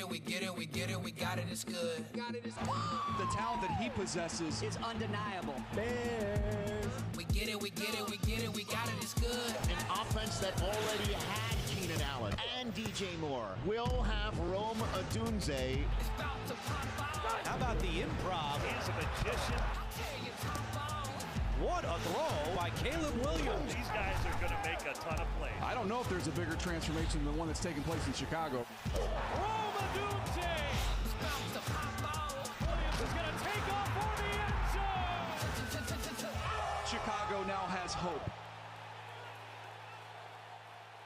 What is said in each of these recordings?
it, we get it, we get it, we got it, it's good. Got it, it's good. The talent that he possesses is undeniable. Bears. We get it, we get it, we get it, we got it, it's good. An offense that already had Keenan Allen and DJ Moore will have Rome Odunze. It's about to pop out. How about the improv? He's a magician. I tell you, top out. What a throw by Caleb Williams. These guys are going to make a ton of plays. I don't know if there's a bigger transformation than the one that's taking place in Chicago. Rome Odunze. It's about to pop out. Williams is going to take off for the end zone. Chicago now has hope.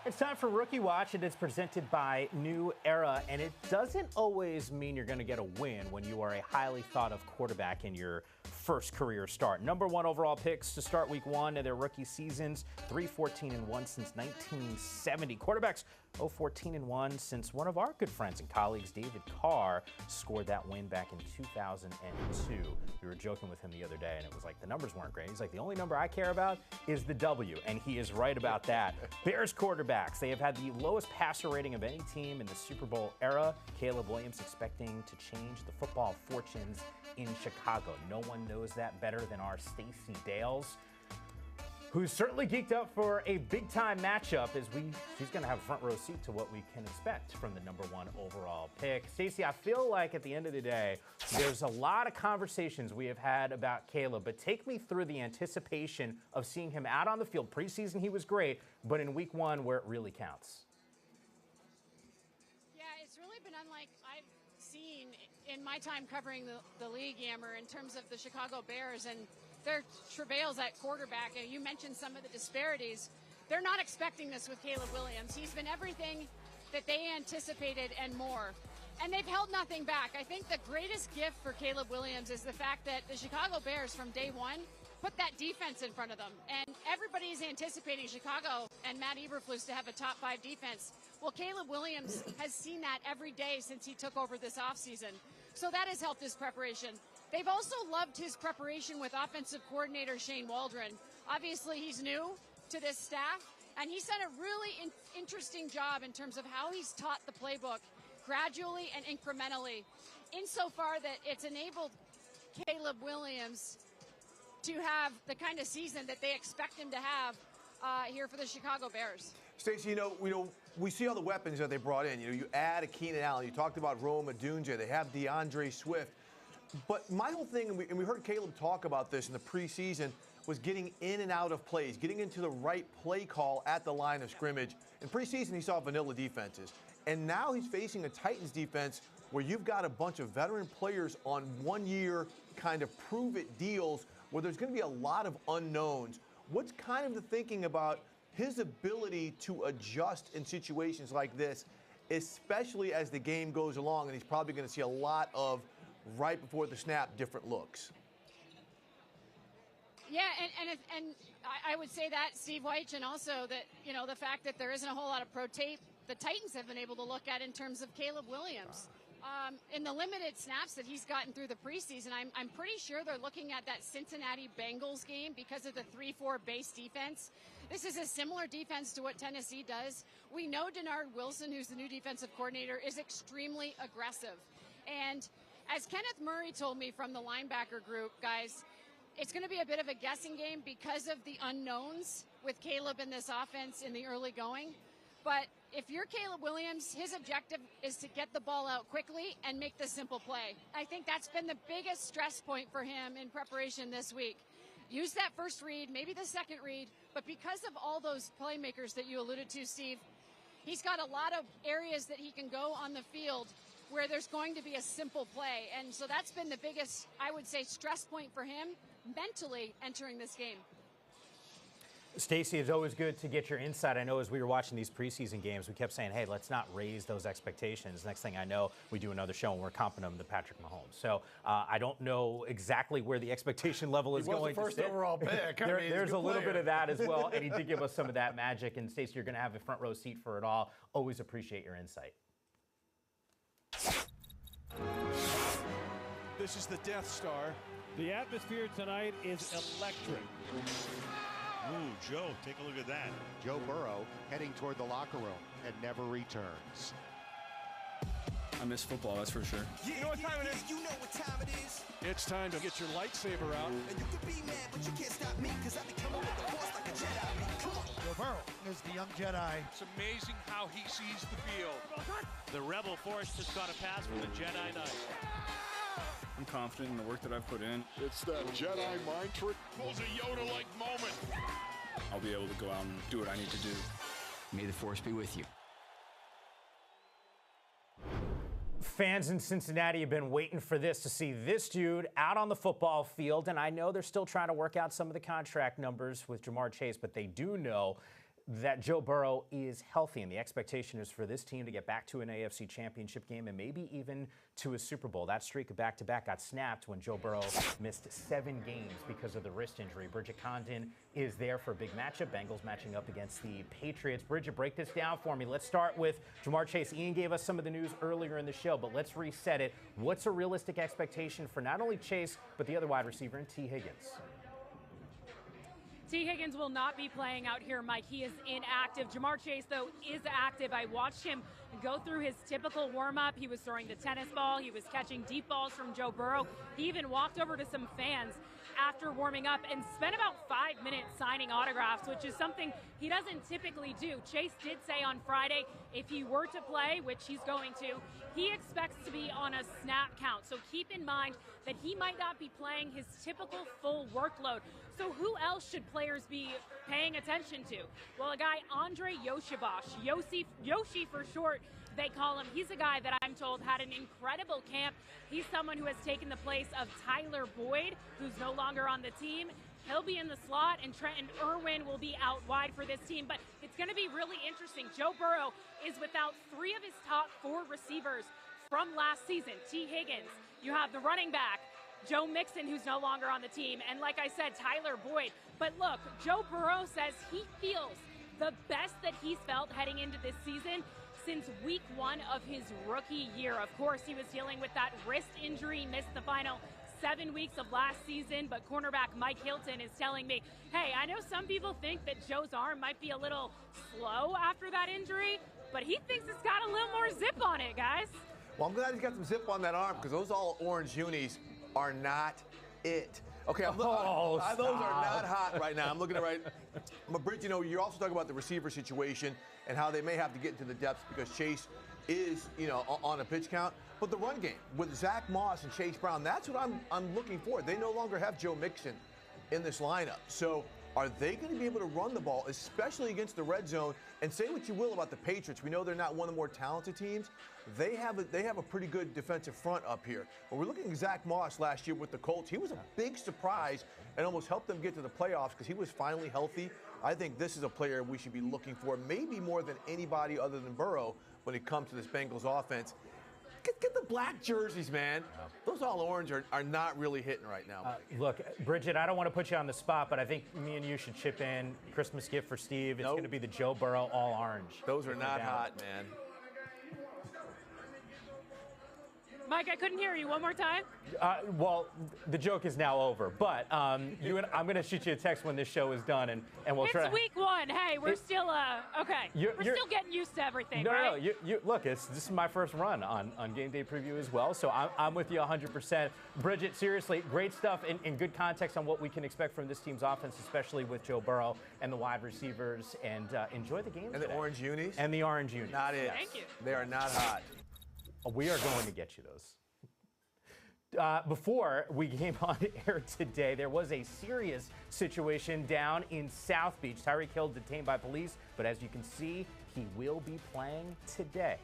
It's time for Rookie Watch, and it's presented by New Era. And it doesn't always mean you're going to get a win when you are a highly thought-of quarterback in your first career start. Number one overall picks to start week one of their rookie seasons, 3-14-1 since 1970. Quarterbacks 0-14-1 since one of our good friends and colleagues, David Carr, scored that win back in 2002. We were joking with him the other day, and it was like the numbers weren't great. He's like, the only number I care about is the W, and he is right about that. Bears quarterbacks, they have had the lowest passer rating of any team in the Super Bowl era. Caleb Williams expecting to change the football fortunes in Chicago. No one knows that better than our Stacey Dales, who's certainly geeked up for a big-time matchup as she's going to have a front row seat to what we can expect from the number one overall pick. Stacey, I feel like at the end of the day, there's a lot of conversations we have had about Caleb, but take me through the anticipation of seeing him out on the field. Preseason, he was great, but in week one, where it really counts. Yeah, it's really been unlike I've seen in my time covering the league, Yammer, in terms of the Chicago Bears and their travails at quarterback. And you mentioned some of the disparities. They're not expecting this with Caleb Williams. He's been everything that they anticipated and more. And they've held nothing back. I think the greatest gift for Caleb Williams is the fact that the Chicago Bears from day one put that defense in front of them. And everybody's anticipating Chicago and Matt Eberflus to have a top 5 defense. Well, Caleb Williams has seen that every day since he took over this offseason. So that has helped his preparation. They've also loved his preparation with offensive coordinator Shane Waldron. Obviously, he's new to this staff, and he's done a really interesting job in terms of how he's taught the playbook gradually and incrementally, insofar that it's enabled Caleb Williams to have the kind of season that they expect him to have here for the Chicago Bears. Stacey, we see all the weapons that they brought in. You add a Keenan Allen. You talked about Rome Odunze. They have DeAndre Swift. But my whole thing, and we heard Caleb talk about this in the preseason, was getting in and out of plays, getting into the right play call at the line of scrimmage. In preseason, he saw vanilla defenses. And now he's facing a Titans defense where you've got a bunch of veteran players on one-year kind of prove-it deals where there's going to be a lot of unknowns. What's kind of the thinking about his ability to adjust in situations like this, especially as the game goes along, and he's probably going to see a lot of right before the snap, different looks? Yeah, and I would say that, Steve Weich, and also that, the fact that there isn't a whole lot of pro tape the Titans have been able to look at in terms of Caleb Williams. In the limited snaps that he's gotten through the preseason, I'm pretty sure they're looking at that Cincinnati Bengals game because of the 3-4 base defense. This is a similar defense to what Tennessee does. We know Denard Wilson, who's the new defensive coordinator, is extremely aggressive. And as Kenneth Murray told me from the linebacker group, guys, it's going to be a bit of a guessing game because of the unknowns with Caleb in this offense in the early going. But if you're Caleb Williams, his objective is to get the ball out quickly and make the simple play. I think that's been the biggest stress point for him in preparation this week. Use that first read, maybe the second read, but because of all those playmakers that you alluded to, Steve, he's got a lot of areas that he can go on the field where there's going to be a simple play. And so that's been the biggest, I would say, stress point for him mentally entering this game. Stacey, it's always good to get your insight. I know as we were watching these preseason games, we kept saying, hey, let's not raise those expectations. Next thing I know, we do another show and we're comping them to Patrick Mahomes. So I don't know exactly where the expectation level is going to sit. He was the first overall pick. There's a little bit of that as well, and he did give us some of that magic. And Stacey, you're going to have a front row seat for it all. Always appreciate your insight. This is the Death Star. The atmosphere tonight is electric. Ooh, Joe, take a look at that. Joe Burrow heading toward the locker room and never returns. I miss football, that's for sure. You know what time it is? You know what time it is. It's time to get your lightsaber out. And you can be mad, but you can't stop me, because I be coming with the force like a Jedi. Come on. Joe Burrow is the young Jedi. It's amazing how he sees the field. The Rebel Force just got a pass from the Jedi Knight. I'm confident in the work that I've put in. It's that Jedi mind trick. Pulls a Yoda-like moment. I'll be able to go out and do what I need to do. May the force be with you. Fans in Cincinnati have been waiting for this, to see this dude out on the football field. And I know they're still trying to work out some of the contract numbers with Jamar Chase, but they do know that Joe Burrow is healthy. And the expectation is for this team to get back to an AFC Championship game and maybe even to a Super Bowl. That streak of back-to-back got snapped when Joe Burrow missed 7 games because of the wrist injury. Bridget Condon is there for a big matchup. Bengals matching up against the Patriots. Bridget, break this down for me. Let's start with Jamar Chase. Ian gave us some of the news earlier in the show, but let's reset it. What's a realistic expectation for not only Chase, but the other wide receiver in T. Higgins? T. Higgins will not be playing out here, Mike. He is inactive. Jamar Chase, though, is active. I watched him go through his typical warm-up. He was throwing the tennis ball. He was catching deep balls from Joe Burrow. He even walked over to some fans after warming up and spent about 5 minutes signing autographs, which is something he doesn't typically do. Chase did say on Friday if he were to play, which he's going to, he expects to be on a snap count. So keep in mind that he might not be playing his typical full workload. So who else should players be paying attention to? Well, a guy, Andre Yoshibosh, Yoshi for short, they call him. He's a guy that I'm told had an incredible camp. He's someone who has taken the place of Tyler Boyd, who's no longer on the team. He'll be in the slot, and Trenton Irwin will be out wide for this team. But it's going to be really interesting. Joe Burrow is without 3 of his top 4 receivers from last season. T. Higgins, you have the running back, Joe Mixon, who's no longer on the team, and like I said, Tyler Boyd. But look, Joe Burrow says he feels the best that he's felt heading into this season since week 1 of his rookie year. Of course, he was dealing with that wrist injury, missed the final 7 weeks of last season, but cornerback Mike Hilton is telling me, hey, I know some people think that Joe's arm might be a little slow after that injury, but he thinks it's got a little more zip on it, guys. Well, I'm glad he's got some zip on that arm, because those all orange unis are not it. Okay, those are not hot right now. I'm looking at but Britt, you know, you're also talking about the receiver situation and how they may have to get into the depths because Chase is, you know, on a pitch count. But the run game with Zach Moss and Chase Brown, that's what I'm looking for. They no longer have Joe Mixon in this lineup. So are they going to be able to run the ball, especially against the red zone? And say what you will about the Patriots. We know they're not one of the more talented teams. They have a pretty good defensive front up here. But we're looking at Zach Moss last year with the Colts. He was a big surprise and almost helped them get to the playoffs because he was finally healthy. I think this is a player we should be looking for, maybe more than anybody other than Burrow when it comes to this Bengals offense. Get the black jerseys, man. Those all orange are not really hitting right now. Look, Bridget, I don't want to put you on the spot, but I think me and you should chip in. Christmas gift for Steve. It's going to be the Joe Burrow all orange. Those are not hot, man. Mike, I couldn't hear you. One more time. Well, the joke is now over, but I'm going to shoot you a text when this show is done, and we'll try. It's week 1. Hey, we're still okay. We're still getting used to everything, right? No. Look, this is my first run on Game Day Preview as well, so I'm with you 100%. Bridget, seriously, great stuff and good context on what we can expect from this team's offense, especially with Joe Burrow and the wide receivers, and enjoy the game. And today. the orange unis. And the orange unis. Not it. Thank you. They are not hot. We are going to get you those. Before we came on air today, there was a serious situation down in South Beach. Tyreek Hill detained by police, but as you can see, he will be playing today.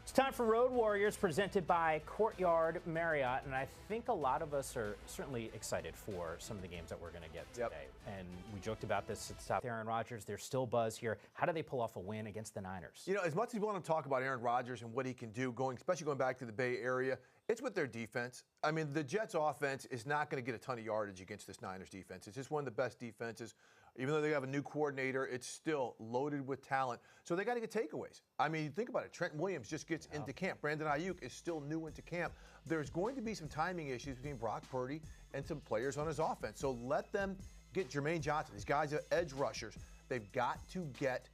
It's time for Road Warriors, presented by Courtyard Marriott, and I think a lot of us are certainly excited for some of the games that we're going to get today. And we joked about this at the top. Aaron Rodgers, there's still buzz here. How do they pull off a win against the Niners? You know, as much as we want to talk about Aaron Rodgers and what he can do, especially going back to the Bay Area, it's with their defense. I mean, the Jets' offense is not going to get a ton of yardage against this Niners defense. It's just one of the best defenses. Even though they have a new coordinator, it's still loaded with talent. So they got to get takeaways. I mean, think about it. Trent Williams just gets into camp. Brandon Ayuk is still new into camp. There's going to be some timing issues between Brock Purdy and some players on his offense. So let them get Jermaine Johnson. These guys are edge rushers. They've got to get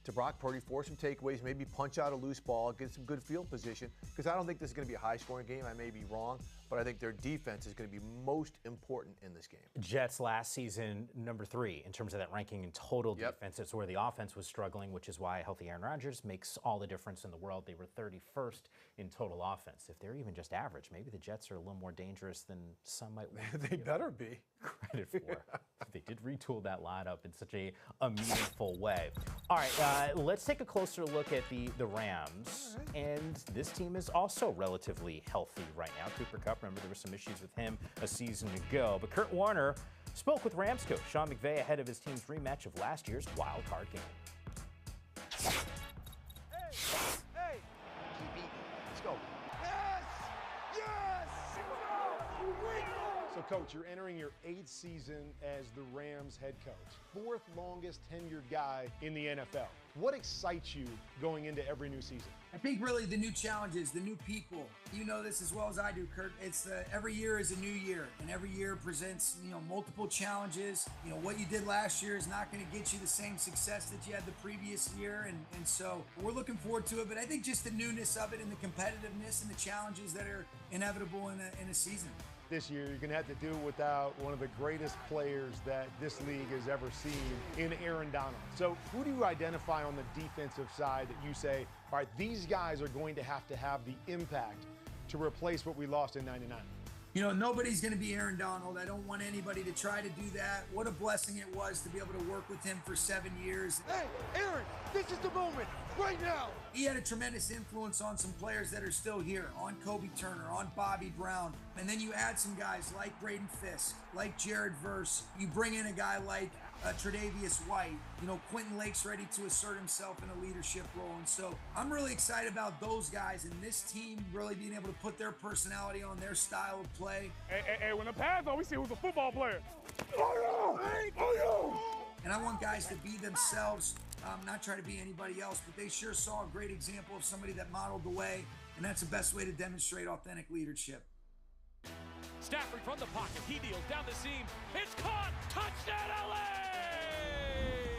to Brock Purdy, force some takeaways, maybe punch out a loose ball, get some good field position, because I don't think this is going to be a high-scoring game. I may be wrong, but I think their defense is going to be most important in this game. Jets last season, number 3 in terms of that ranking in total defense. It's where the offense was struggling, which is why a healthy Aaron Rodgers makes all the difference in the world. They were 31st in total offense. If they're even just average, maybe the Jets are a little more dangerous than some might want. They better be. Credit for. They did retool that lineup in such a meaningful way. All right, let's take a closer look at the Rams. And this team is also relatively healthy right now. Cooper Kupp, remember there were some issues with him a season ago. But Kurt Warner spoke with Rams coach Sean McVay ahead of his team's rematch of last year's wild card game. Hey! Let's go. Yes! Yes! So, Coach, you're entering your 8th season as the Rams head coach. 4th longest tenured guy in the NFL. What excites you going into every new season? I think really the new challenges, the new people. You know this as well as I do, Kurt. It's every year is a new year, and every year presents multiple challenges. What you did last year is not going to get you the same success that you had the previous year, and so we're looking forward to it. But I think just the newness of it and the competitiveness and the challenges that are inevitable in a season. This year, you're going to have to do without one of the greatest players that this league has ever seen in Aaron Donald. So who do you identify on the defensive side that you say, all right, these guys are going to have the impact to replace what we lost in '99? Nobody's going to be Aaron Donald. I don't want anybody to try to do that. What a blessing it was to be able to work with him for 7 years. Hey, Aaron, this is the moment, right now. He had a tremendous influence on some players that are still here, on Kobe Turner, on Bobby Brown. And then you add some guys like Braden Fisk, like Jared Verse. You bring in a guy like Tre'Davious White. Quentin Lake's ready to assert himself in a leadership role. And so I'm really excited about those guys and this team really being able to put their personality on their style of play. Hey, when the pass on, we see who's a football player. And I want guys to be themselves, not try to be anybody else, but they sure saw a great example of somebody that modeled the way, and that's the best way to demonstrate authentic leadership. Stafford from the pocket. He deals down the seam. It's caught. Touchdown, LA!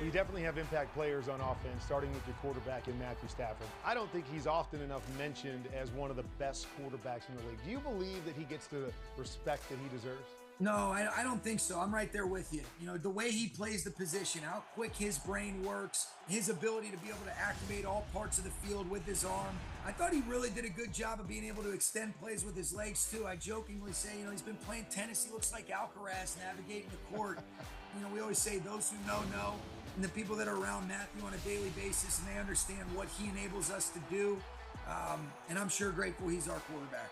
You definitely have impact players on offense, starting with your quarterback in Matthew Stafford. I don't think he's often enough mentioned as one of the best quarterbacks in the league. Do you believe that he gets the respect that he deserves? No, I don't think so. I'm right there with you. The way he plays the position, how quick his brain works, his ability to be able to activate all parts of the field with his arm. I thought he really did a good job of being able to extend plays with his legs, too. I jokingly say, he's been playing tennis. He looks like Alcaraz navigating the court. We always say those who know. And the people that are around Matthew on a daily basis, and they understand what he enables us to do. And I'm sure grateful he's our quarterback.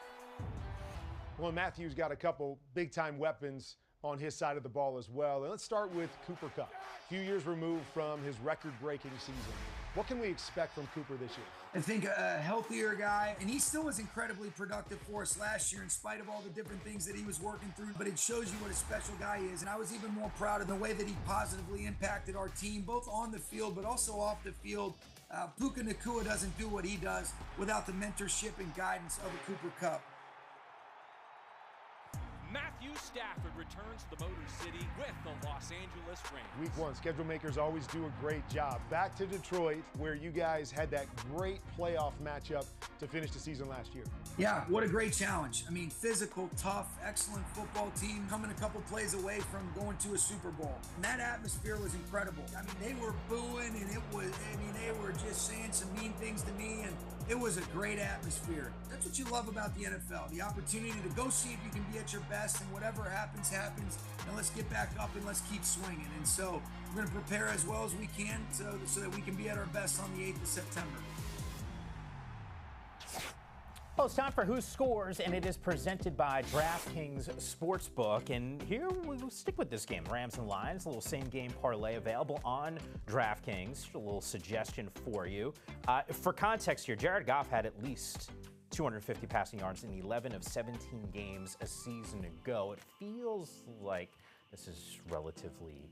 Well, Matthew's got a couple big-time weapons on his side of the ball as well. And let's start with Cooper Kupp. A few years removed from his record-breaking season. What can we expect from Cooper this year? I think a healthier guy, and he still was incredibly productive for us last year in spite of all the different things that he was working through, but it shows you what a special guy is. And I was even more proud of the way that he positively impacted our team, both on the field but also off the field. Puka Nacua doesn't do what he does without the mentorship and guidance of a Cooper Kupp. Matthew Stafford returns to the Motor City with the Los Angeles Rams. Week 1, schedule makers always do a great job. Back to Detroit, where you guys had that great playoff matchup to finish the season last year. Yeah, what a great challenge. I mean, physical, tough, excellent football team coming a couple plays away from going to a Super Bowl. And that atmosphere was incredible. I mean, they were booing, and they were just saying some mean things to me, and it was a great atmosphere. That's what you love about the NFL, the opportunity to go see if you can be at your best, and whatever happens, happens, and let's get back up and let's keep swinging. And so we're going to prepare as well as we can so that we can be at our best on the 8th of September. Well, it's time for Who Scores, and it is presented by DraftKings Sportsbook. And here we'll stick with this game, Rams and Lions, a little same-game parlay available on DraftKings. A little suggestion for you. For context here, Jared Goff had at least 250 passing yards in 11 of 17 games a season ago. It feels like this is relatively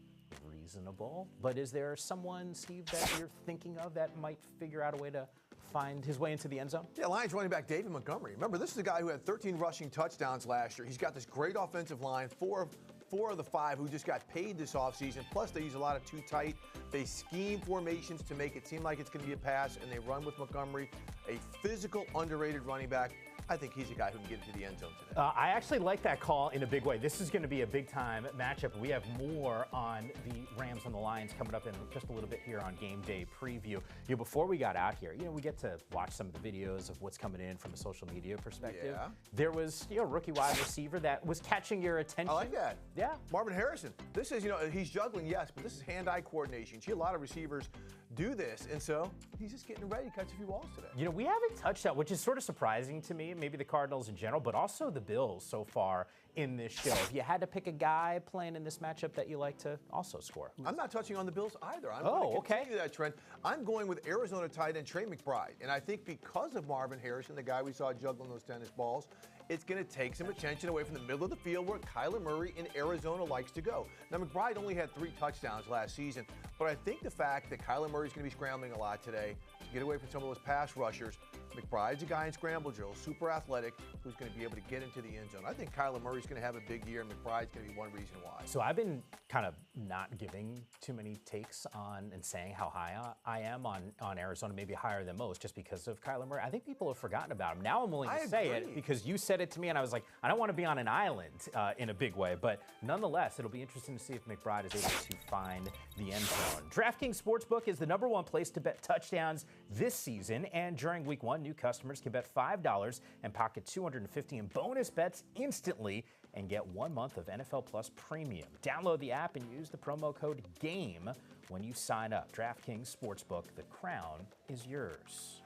reasonable. But is there someone, Steve, that you're thinking of that might figure out a way to find his way into the end zone? Yeah, Lions running back David Montgomery. Remember, this is a guy who had 13 rushing touchdowns last year. He's got this great offensive line, four of the five who just got paid this offseason. Plus, they use a lot of too tight. They scheme formations to make it seem like it's going to be a pass, and they run with Montgomery, a physical, underrated running back. I think he's a guy who can get into the end zone today. I actually like that call in a big way. This is going to be a big-time matchup. We have more on the Rams and the Lions coming up in just a little bit here on Game Day Preview. Before we got out here, we get to watch some of the videos of what's coming in from a social media perspective. Yeah. There was, a rookie wide receiver that was catching your attention. I like that. Yeah. Marvin Harrison. This is, he's juggling, yes, but this is hand-eye coordination. You see a lot of receivers do this, and so he's just getting ready to catch a few balls today. We haven't touched that, which is sort of surprising to me, maybe the Cardinals in general, but also the Bills so far in this show. If you had to pick a guy playing in this matchup that you like to also score. I'm not touching on the Bills either. I'm going to continue that trend. I'm going with Arizona tight end Trey McBride, and I think because of Marvin Harrison, the guy we saw juggling those tennis balls, it's going to take some attention away from the middle of the field where Kyler Murray in Arizona likes to go. Now, McBride only had 3 touchdowns last season, but I think the fact that Kyler Murray's going to be scrambling a lot today to get away from some of those pass rushers, McBride's a guy in scramble drills, super athletic, who's going to be able to get into the end zone. I think Kyler Murray's going to have a big year, and McBride's going to be one reason why. So I've been kind of not giving too many takes on and saying how high I am on Arizona, maybe higher than most, just because of Kyler Murray. I think people have forgotten about him. Now I'm willing to say it because you said it to me, and I was like, I don't want to be on an island in a big way. But nonetheless, it'll be interesting to see if McBride is able to find the end zone. DraftKings Sportsbook is the #1 place to bet touchdowns this season. And during Week 1, new customers can bet $5 and pocket $250 in bonus bets instantly and get 1 month of NFL Plus Premium. Download the app and use the promo code GAME when you sign up. DraftKings Sportsbook, the crown is yours.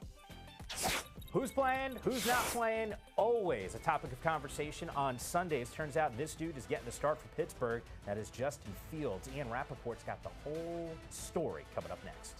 Who's playing? Who's not playing? Always a topic of conversation on Sundays. Turns out this dude is getting the start for Pittsburgh. That is Justin Fields. Ian Rappaport's got the whole story coming up next.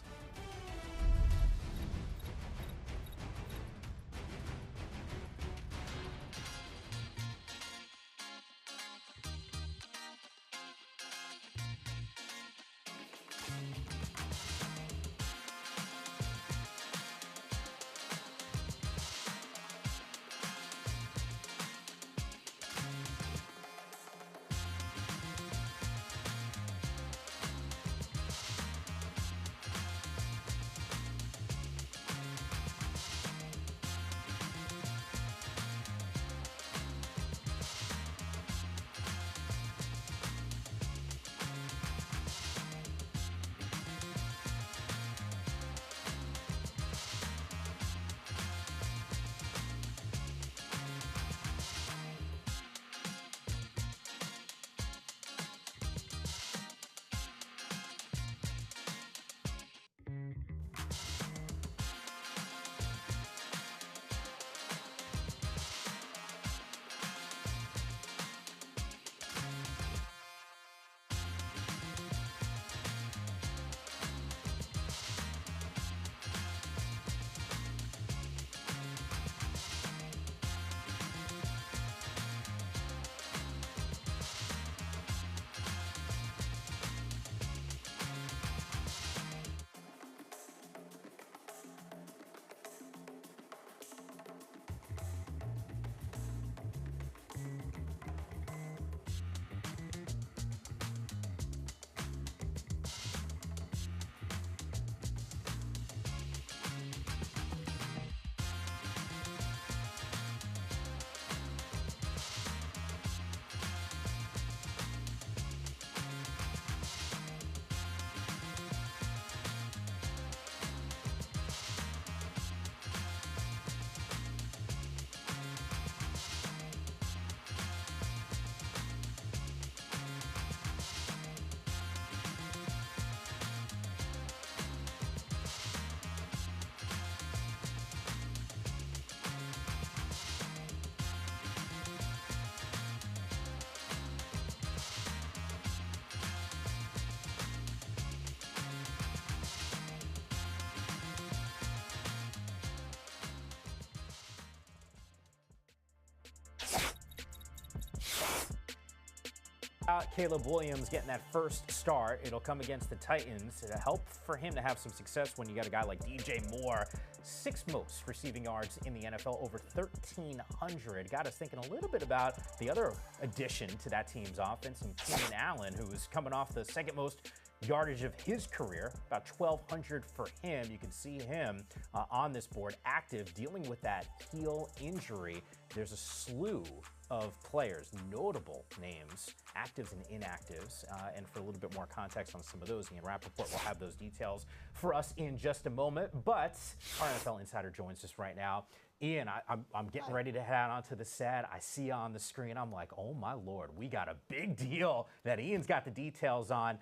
Caleb Williams getting that first start. It'll come against the Titans. It'll help for him to have some success when you got a guy like DJ Moore. 6th most receiving yards in the NFL, over 1,300. Got us thinking a little bit about the other addition to that team's offense, and Keenan Allen, who was coming off the 2nd most yardage of his career, about 1,200 for him. You can see him on this board, active, dealing with that heel injury. There's a slew of players, notable names, actives and inactives, and for a little bit more context on some of those, Ian Rappaport will have those details for us in just a moment. But our NFL Insider joins us right now. Ian, I'm getting ready to head out onto the set. I see you on the screen. I'm like, oh my Lord, we got a big deal that Ian's got the details on.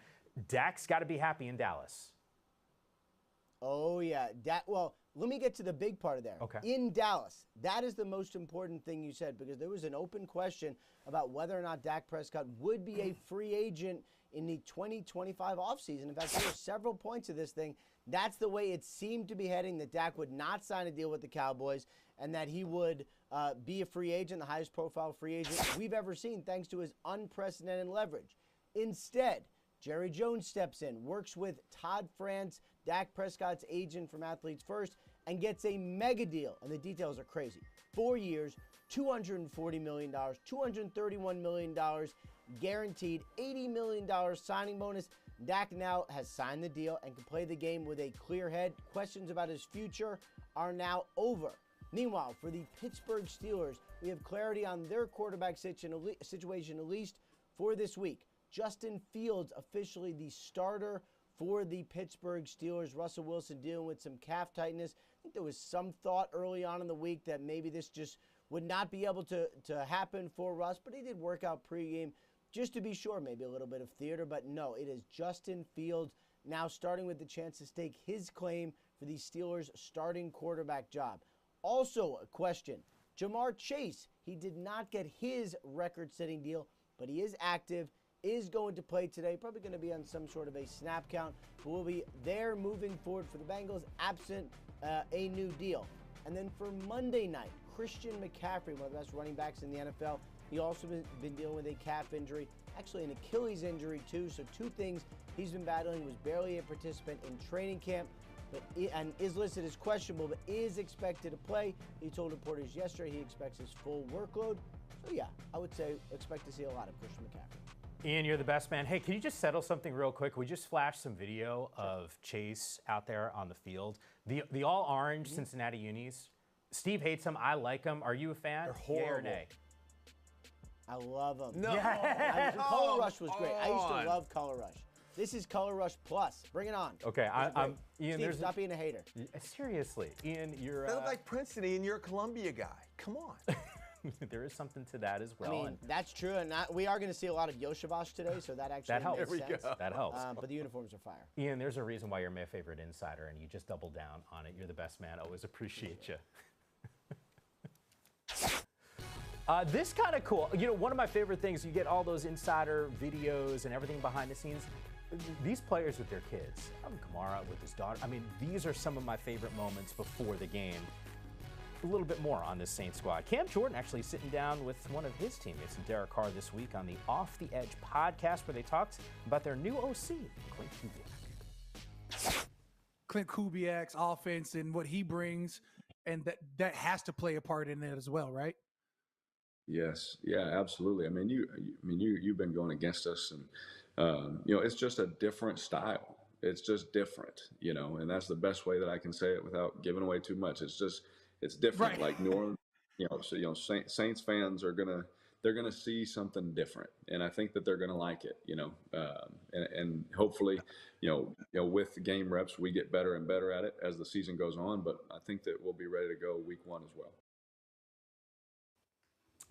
Dak's got to be happy in Dallas. Oh, yeah. Well, let me get to the big part of there. Okay. In Dallas, that is the most important thing you said, because there was an open question about whether or not Dak Prescott would be a free agent in the 2025 offseason. In fact, there were several points of this thing. That's the way it seemed to be heading, that Dak would not sign a deal with the Cowboys and that he would be a free agent, the highest profile free agent we've ever seen, thanks to his unprecedented leverage. Instead, Jerry Jones steps in, works with Todd France, Dak Prescott's agent from Athletes First, and gets a mega deal. And the details are crazy. 4 years, $240 million, $231 million guaranteed, $80 million signing bonus. Dak now has signed the deal and can play the game with a clear head. Questions about his future are now over. Meanwhile, for the Pittsburgh Steelers, we have clarity on their quarterback situation, at least for this week. Justin Fields officially the starter for the Pittsburgh Steelers. Russell Wilson dealing with some calf tightness. I think there was some thought early on in the week that maybe this just would not be able to happen for Russ, but he did work out pregame just to be sure, maybe a little bit of theater, but no, it is Justin Fields now starting with the chance to stake his claim for the Steelers' starting quarterback job. Also a question, Jamar Chase, he did not get his record-setting deal, but he is active, is going to play today, probably going to be on some sort of a snap count, but will be there moving forward for the Bengals, absent a new deal. And then for Monday night, Christian McCaffrey, one of the best running backs in the NFL, he also been dealing with a calf injury, actually an Achilles injury too, so 2 things he's been battling. Was barely a participant in training camp, and is listed as questionable, but is expected to play. He told reporters yesterday he expects his full workload. So yeah, I would say expect to see a lot of Christian McCaffrey. Ian, you're the best man. Hey, can you just settle something real quick? We just flashed some video of Chase out there on the field. The all-orange Cincinnati unis. Steve hates them. I like them. Are you a fan? They're horrible. Yay or nay? I love them. No. Yeah. Color Rush was great. I used to love Color Rush. This is Color Rush Plus. Bring it on. Okay, I'm Ian. Steve, stop being a hater. Seriously, Ian, you're. They look like Princeton, Ian. You're a Columbia guy. Come on. There is something to that as well. I mean, that's true, and we are going to see a lot of Yoshavash today, so that actually that helps. makes sense. That helps. But the uniforms are fire. Ian, there's a reason why you're my favorite insider, and you just doubled down on it. You're the best man. Always appreciate you. This kind of cool. You know, one of my favorite things, you get all those insider videos and everything behind the scenes. These players with their kids. Kamara with his daughter. I mean, these are some of my favorite moments before the game. A little bit more on this Saints squad. Cam Jordan actually sitting down with one of his teammates, Derek Carr, this week on the Off the Edge podcast, where they talked about their new OC, Clint Kubiak. Clint Kubiak's offense and what he brings, and that has to play a part in it as well, right? Yes, yeah, absolutely. I mean, you've been going against us, and you know, it's just a different style. It's just different, you know, and that's the best way that I can say it without giving away too much. It's different. Right. Like New Orleans, you know, so Saints fans are they're gonna see something different, and I think that they're gonna like it, you know, and hopefully, you know, with game reps, we get better and better at it as the season goes on. But I think that we'll be ready to go week 1 as well.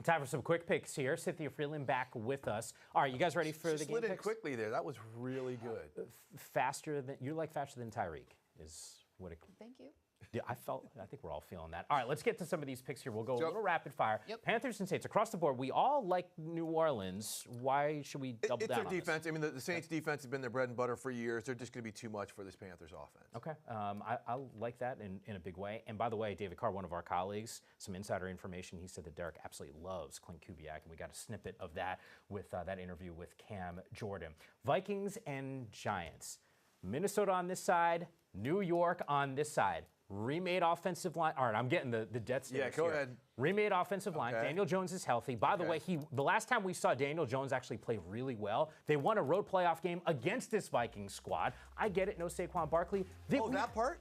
Time for some quick picks here. Cynthia Freeland back with us. All right, you guys ready for the game slid in picks? Quickly there. That was really good. Faster than Tyreek is what it. Thank you. Yeah, I think we're all feeling that. All right, let's get to some of these picks here. We'll go a little rapid fire. Yep. Panthers and Saints across the board. We all like New Orleans. Why should we double down on It's their defense. I mean, the Saints' defense has been their bread and butter for years. They're just going to be too much for this Panthers offense. Okay, I like that in a big way. And by the way, David Carr, one of our colleagues, some insider information. He said that Derek absolutely loves Clint Kubiak, and we got a snippet of that with that interview with Cam Jordan. Vikings and Giants. Minnesota on this side, New York on this side. Remade offensive line. All right, I'm getting the death stare. Yeah, go ahead. Remade offensive line. Daniel Jones is healthy. By the way, the last time we saw Daniel Jones actually play really well, they won a road playoff game against this Vikings squad. I get it, no Saquon Barkley. That part?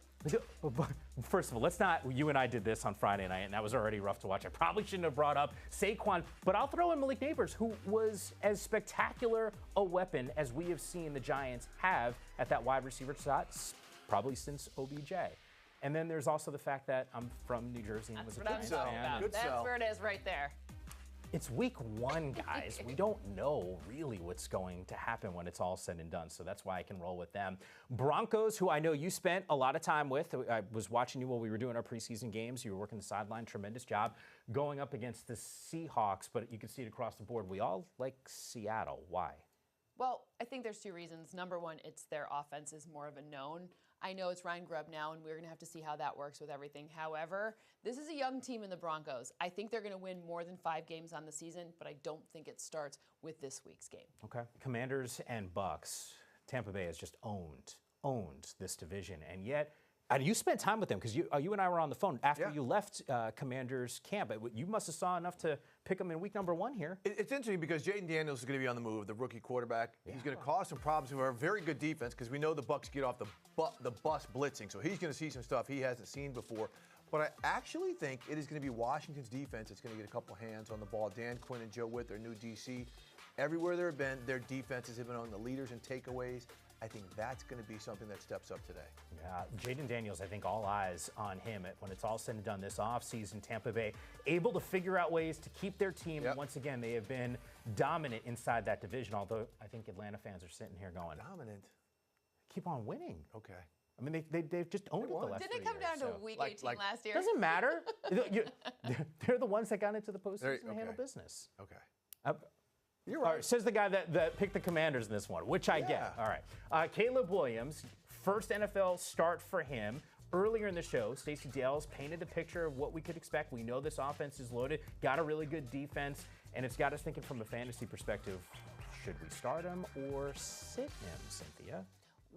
First of all, let's not. You and I did this on Friday night, and that was already rough to watch. I probably shouldn't have brought up Saquon, but I'll throw in Malik Neighbors, who was as spectacular a weapon as we have seen the Giants have at that wide receiver spot, probably since OBJ. And then there's also the fact that I'm from New Jersey and was a Giants fan. That's where it is right there. It's week 1, guys. We don't know really what's going to happen when it's all said and done, so that's why I can roll with them. Broncos, who I know you spent a lot of time with. I was watching you while we were doing our preseason games. You were working the sideline, tremendous job going up against the Seahawks, but you can see it across the board. We all like Seattle. Why? Well, I think there's 2 reasons. Number one, it's their offense is more of a known. I know it's Ryan Grubb now, and we're going to have to see how that works with everything. However, this is a young team in the Broncos. I think they're going to win more than 5 games on the season, but I don't think it starts with this week's game. Okay. Commanders and Bucks. Tampa Bay has just owned this division, and yet you spent time with them because you and I were on the phone after you left Commanders camp. You must have saw enough to pick them in week number 1 here. It's interesting because Jaden Daniels is going to be on the move, the rookie quarterback. Yeah. He's going to cause some problems with a very good defense because we know the Bucs get off the bus blitzing. So he's going to see some stuff he hasn't seen before. But I actually think it is going to be Washington's defense that's going to get a couple hands on the ball. Dan Quinn and Joe Witt, their new DC. Everywhere they've been, their defenses have been among the leaders in takeaways. I think that's going to be something that steps up today. Yeah, Jaden Daniels, I think all eyes on him when it's all said and done this offseason. Tampa Bay able to figure out ways to keep their team. Yep. Once again, they have been dominant inside that division, although I think Atlanta fans are sitting here going, dominant? Keep on winning. Okay. I mean, they've just owned it the last 3 years. Didn't it come down to week 18 last year? Doesn't matter. They're the ones that got into the postseason and handle business. Okay. You're right. Says the guy that picked the Commanders in this one, which I get. All right. Caleb Williams, first NFL start for him. Earlier in the show, Stacey Dales painted the picture of what we could expect. We know this offense is loaded, got a really good defense, and it's got us thinking from a fantasy perspective, should we start him or sit him, Cynthia?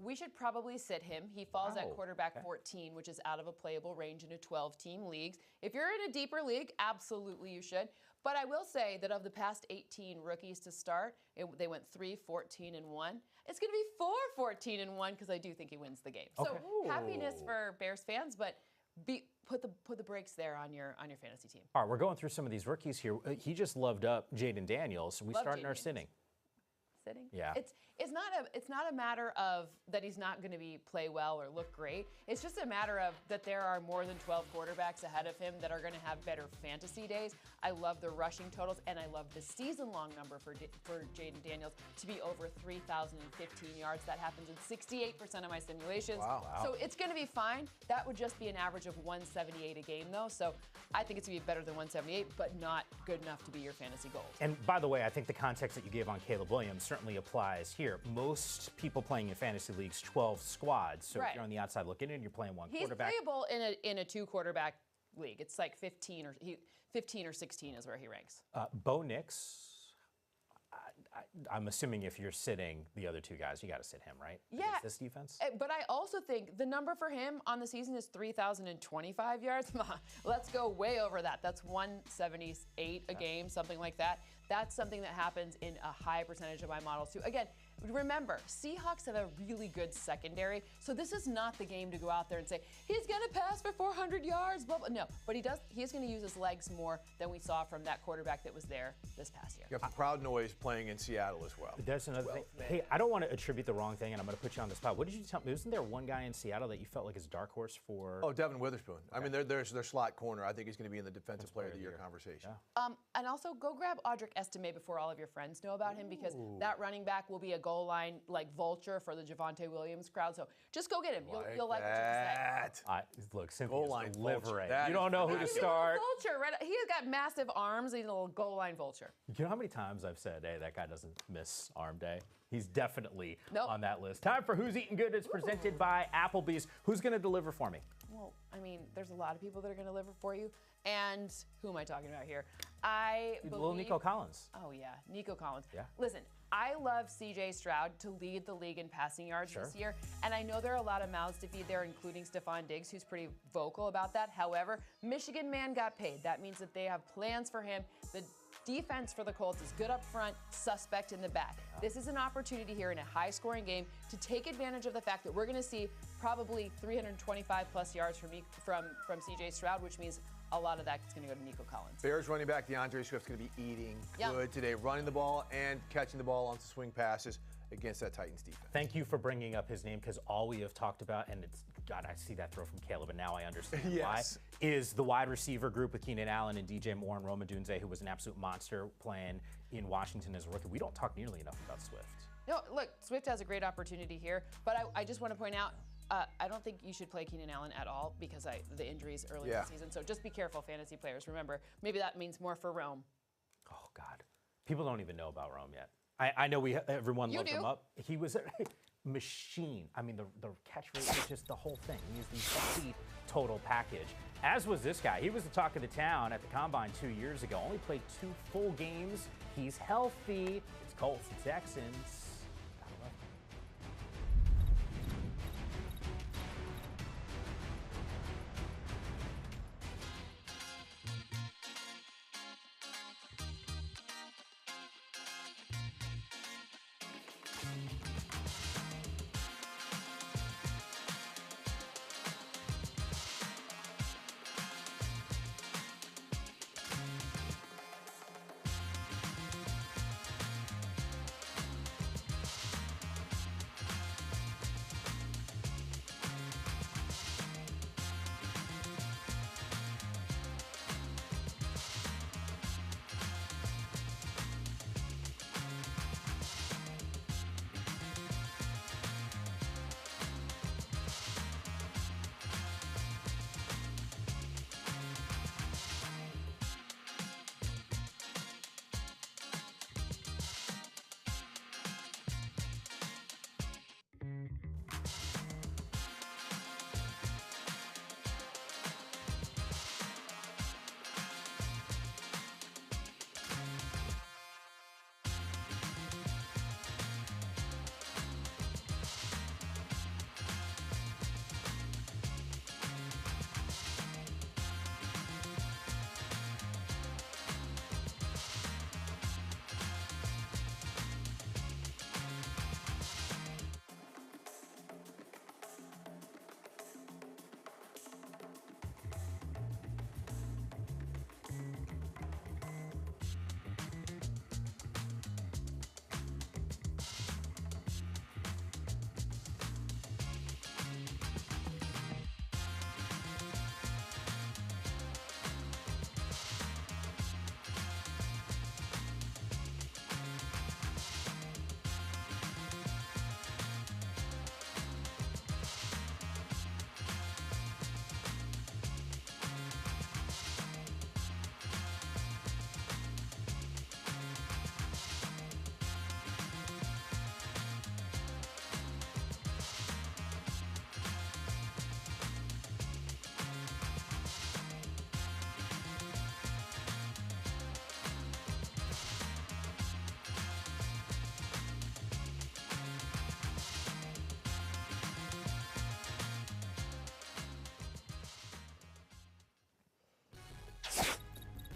We should probably sit him. He falls at quarterback 14, which is out of a playable range in a 12-team league. If you're in a deeper league, absolutely you should. But I will say that of the past 18 rookies to start, they went 3, 14, and 1. It's going to be 4, 14, and 1 because I do think he wins the game. So happiness for Bears fans, but put the brakes there on your fantasy team. All right, we're going through some of these rookies here. He just loved up Jaden Daniels. We start in our sitting. Sitting. Yeah. It's not a matter of that he's not going to play well or look great. It's just a matter of that there are more than 12 quarterbacks ahead of him that are going to have better fantasy days. I love the rushing totals, and I love the season-long number for Jaden Daniels to be over 3,015 yards. That happens in 68% of my simulations. Wow. So it's going to be fine. That would just be an average of 178 a game, though. So I think it's going to be better than 178, but not good enough to be your fantasy gold. And by the way, I think the context that you gave on Caleb Williams certainly applies here. Most people playing in fantasy leagues, 12 squads. So if you're on the outside looking in, you're playing one quarterback. He's playable in a 2-quarterback league. It's like 15 or 16 is where he ranks. Bo Nix, I'm assuming if you're sitting the other 2 guys, you got to sit him, right? Yeah. Against this defense? But I also think the number for him on the season is 3,025 yards. Let's go way over that. That's 178 a game, something like that. That's something that happens in a high percentage of my models too. Again, remember, Seahawks have a really good secondary, so this is not the game to go out there and say, he's going to pass for 400 yards, blah, blah. No, but he's going to use his legs more than we saw from that quarterback that was there this past year. You have crowd noise playing in Seattle as well. There's another thing. Hey, I don't want to attribute the wrong thing, and I'm going to put you on the spot. What did you tell me? Wasn't there one guy in Seattle that you felt like is dark horse for? Oh, Devin Witherspoon. Okay. I mean, there's their slot corner. I think he's going to be in the Defensive Player of the Year conversation. Yeah. And also, go grab Audric Estime before all of your friends know about him, because that running back will be a goal goal line like vulture for the Javonte Williams crowd. So just go get him. You'll like what you that. Look, Goal line delivering. vulture. You don't know who to start. Vulture, right? He's got massive arms. He's a little goal line vulture. You know how many times I've said, hey, that guy doesn't miss arm day? He's definitely on that list. Time for Who's Eating Good. It's presented by Applebee's. Who's going to deliver for me? Well, I mean, there's a lot of people that are going to deliver for you. And who am I talking about here? Little Nico Collins. Oh, yeah, Nico Collins. Yeah. Listen, I love C.J. Stroud to lead the league in passing yards this year. And I know there are a lot of mouths to feed there, including Stephon Diggs, who's pretty vocal about that. However, Michigan man got paid. That means that they have plans for him. The defense for the Colts is good up front, suspect in the back. This is an opportunity here in a high-scoring game to take advantage of the fact that we're going to see probably 325-plus yards from C.J. Stroud, which means a lot of that is going to go to Nico Collins. Bears running back DeAndre Swift's going to be eating good today, running the ball and catching the ball on swing passes against that Titans defense. Thank you for bringing up his name, because all we have talked about, and it's, God, I see that throw from Caleb, and now I understand why, is the wide receiver group with Keenan Allen and DJ Moore and Rome Odunze, who was an absolute monster playing in Washington as a rookie. We don't talk nearly enough about Swift. No, look, Swift has a great opportunity here, but I just want to point out, I don't think you should play Keenan Allen at all because the injuries early in the season. So just be careful, fantasy players. Remember, maybe that means more for Rome. Oh, God. People don't even know about Rome yet. I know everyone looked him up. He was a machine. I mean, the catch rate was just the whole thing. He was the complete total package. As was this guy. He was the talk of the town at the Combine 2 years ago. Only played 2 full games. He's healthy. It's Colts and Texans.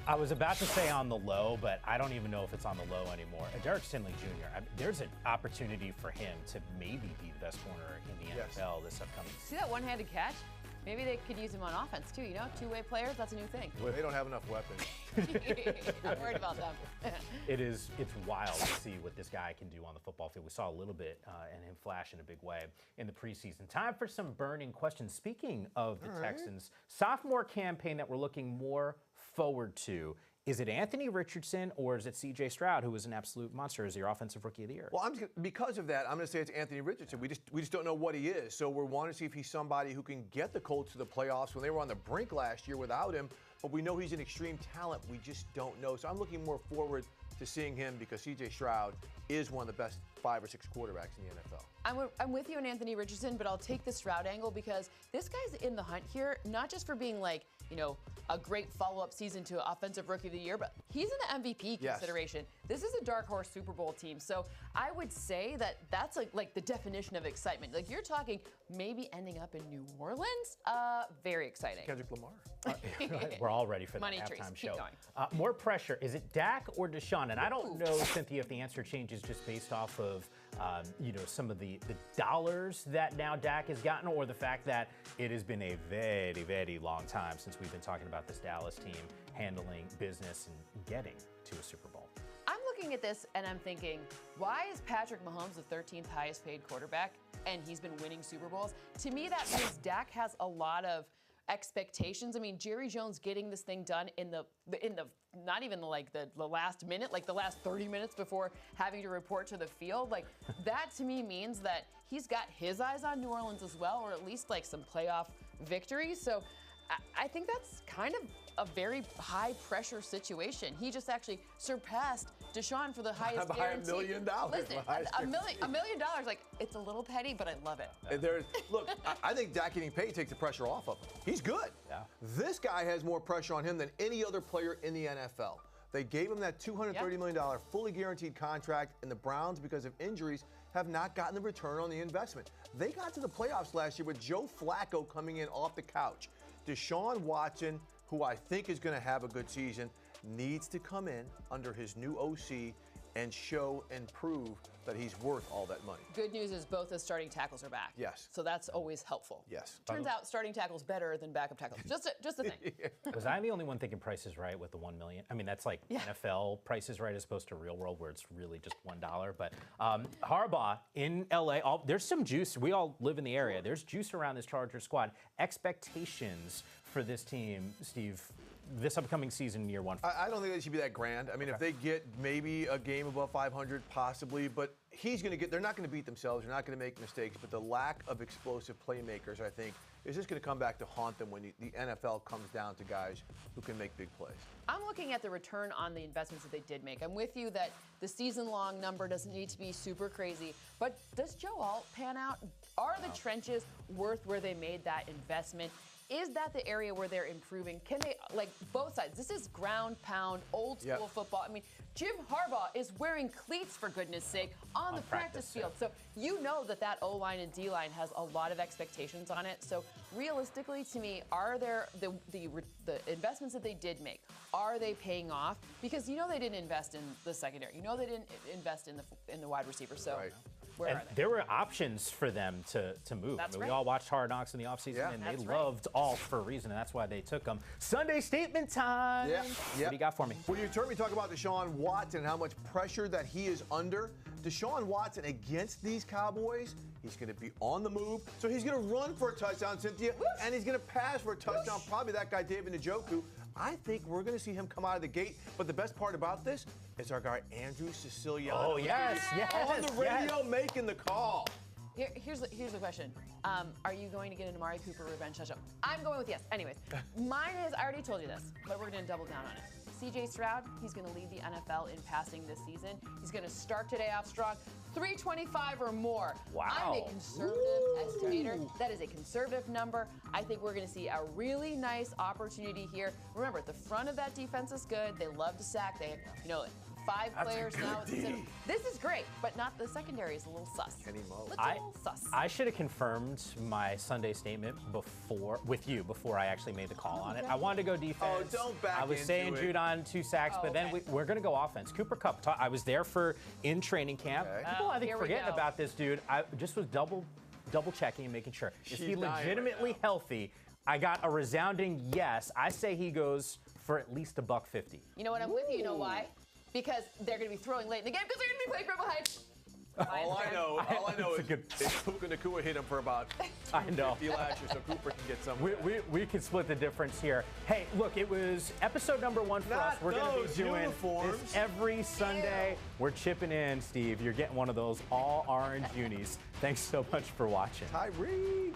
I was about to say on the low, but I don't even know if it's on the low anymore. Derek Stingley Jr., there's an opportunity for him to maybe be the best corner in the NFL this upcoming season. See that one-handed catch? Maybe they could use him on offense, too. You know, two-way players, that's a new thing. They don't have enough weapons. I'm worried about them. It's wild to see what this guy can do on the football field. We saw a little bit and him flash in a big way in the preseason. Time for some burning questions. Speaking of the Texans, sophomore campaign that we're looking more forward to Is it Anthony Richardson or is it C.J. Stroud, who is an absolute monster, as your offensive rookie of the year? Well, because of that, I'm going to say it's Anthony Richardson. We just don't know what he is. So we're wanting to see if he's somebody who can get the Colts to the playoffs when they were on the brink last year without him. But we know he's an extreme talent. We just don't know. So I'm looking more forward to seeing him because C.J. Stroud is one of the best 5 or 6 quarterbacks in the NFL. I'm with you on Anthony Richardson, but I'll take the Stroud angle because this guy's in the hunt here, not just for being like, a great follow-up season to Offensive Rookie of the Year, but he's in the MVP consideration. This is a dark horse Super Bowl team, so I would say that that's like the definition of excitement. Like you're talking maybe ending up in New Orleans. Very exciting. Kendrick Lamar. We're all ready for the Money trees. halftime Keep show. going. More pressure. Is it Dak or Deshaun? And I don't know, Cynthia, if the answer changes just based off of some of the dollars that now Dak has gotten, or the fact that it has been a very, very long time since we've been talking about this Dallas team handling business and getting to a Super Bowl. I'm looking at this and I'm thinking, why is Patrick Mahomes the 13th highest paid quarterback and he's been winning Super Bowls? To me, that means Dak has a lot of expectations. I mean, Jerry Jones getting this thing done in the not even like the last minute, like the last 30 minutes before having to report to the field. Like that to me means that he's got his eyes on New Orleans as well, or at least like some playoff victories. So I think that's kind of a very high pressure situation. He just actually surpassed Deshaun for the highest guarantee. $1 million. Listen, $1 million, like it's a little petty, but I love it. Look, I think Dak getting paid takes the pressure off of him. He's good. Yeah. This guy has more pressure on him than any other player in the NFL. They gave him that $230 million fully guaranteed contract, and the Browns, because of injuries, have not gotten the return on the investment. They got to the playoffs last year with Joe Flacco coming in off the couch. Deshaun Watson, who I think is going to have a good season, needs to come in under his new OC and show and prove that he's worth all that money. Good news is both his starting tackles are back. Yes. So that's always helpful. Yes. Turns out starting tackles better than backup tackles. Just a thing. Was I the only one thinking Price is Right with the $1 million? I mean, that's like NFL Price is Right as opposed to real world where it's really just $1. But Harbaugh in LA, there's some juice. We all live in the area. There's juice around this Chargers squad. Expectations for this team, Steve, this upcoming season, year one? I don't think they should be that grand. I mean, if they get maybe a game above 500, possibly, but they're not going to beat themselves. They're not going to make mistakes, but the lack of explosive playmakers, I think, is just going to come back to haunt them when the NFL comes down to guys who can make big plays. I'm looking at the return on the investments that they did make. I'm with you that the season-long number doesn't need to be super crazy, but does Joe Alt pan out? Are the trenches worth where they made that investment? Is that the area where they're improving? Can they, like, both sides? This is ground pound, old school football. I mean, Jim Harbaugh is wearing cleats, for goodness sake, on the practice field. So you know that O-line and D-line has a lot of expectations on it. So realistically, to me, are there the investments that they did make, are they paying off? Because you know they didn't invest in the secondary. You know they didn't invest in the wide receiver. So where are they? There were options for them to move. That's We all watched Hard Knocks in the offseason, and they loved Alt for a reason, and that's why they took them. Sunday statement time. What do you got for me? Well, you heard me talk about Deshaun Watson and how much pressure that he is under. Deshaun Watson against these Cowboys, he's going to be on the move. So he's going to run for a touchdown, Cynthia, and he's going to pass for a touchdown. Probably that guy, David Njoku. I think we're going to see him come out of the gate. But the best part about this is our guy, Andrew Siciliano. Oh, yes. On the radio making the call. Here's the question. Are you going to get an Amari Cooper revenge touchdown? I'm going with yes. Anyways, mine is, I already told you this, but we're going to double down on it. C.J. Stroud, he's going to lead the NFL in passing this season. He's going to start today off strong. 325 or more. Wow. I'm a conservative estimator. That is a conservative number. I think we're going to see a really nice opportunity here. Remember, the front of that defense is good. They love to sack. They, 5 players now. This is great, but not the secondary is a little sus. I should have confirmed my Sunday statement before I actually made the call on it. I wanted to go defense. Oh, don't back I was saying Judon 2 sacks, but then we're going to go offense. Cooper Kupp, I was there in training camp. People, I think, forgetting about this dude. I just was double checking and making sure. Is he legitimately healthy? I got a resounding yes. I say he goes for at least $150. You know what? I'm with you. You know why? Because they're going to be throwing late in the game because they're going to be playing from behind. All I know is Puka Nacua hit him for about 50 lashes, so Cooper can get some. We can split the difference here. Hey, look, it was episode number 1 for us. We're going to be doing this every Sunday. We're chipping in, Steve. You're getting one of those all orange unis. Thanks so much for watching. Tyreek.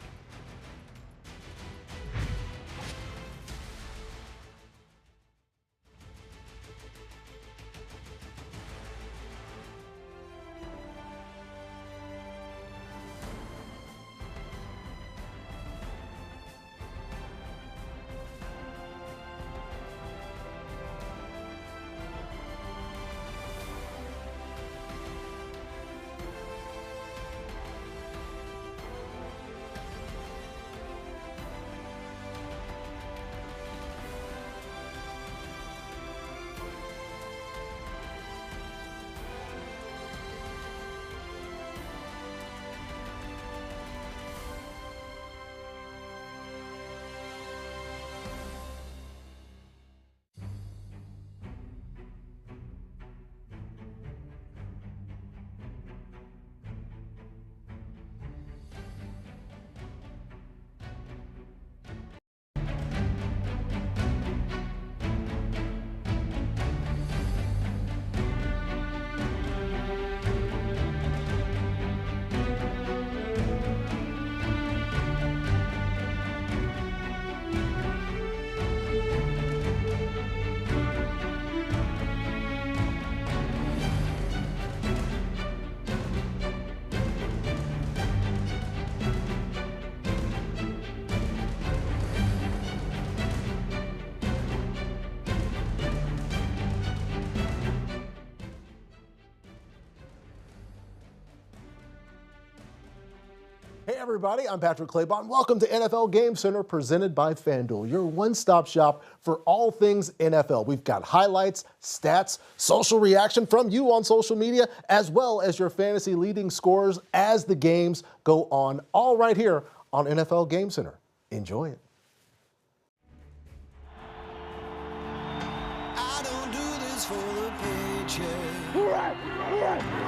Hey everybody, I'm Patrick Claybon. Welcome to NFL Game Center presented by FanDuel, your one-stop shop for all things NFL. We've got highlights, stats, social reaction from you on social media, as well as your fantasy leading scores as the games go on, all right here on NFL Game Center. Enjoy it. I don't do this for the paycheck.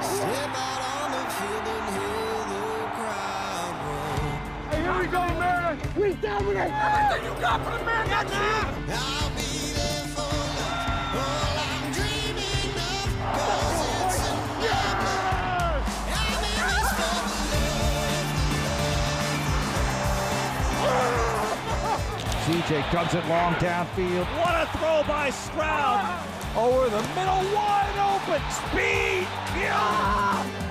Step out on the field and hear the crowd roll. Hey, here we go, America. We dominate. Everything you got for the man, that's you. I'll be there for love. All I'm dreaming of, 'cause it's enough. I'm in this for the love. CJ comes it long downfield. What a throw by Stroud. Over the middle, wide open. Speed. Yeah.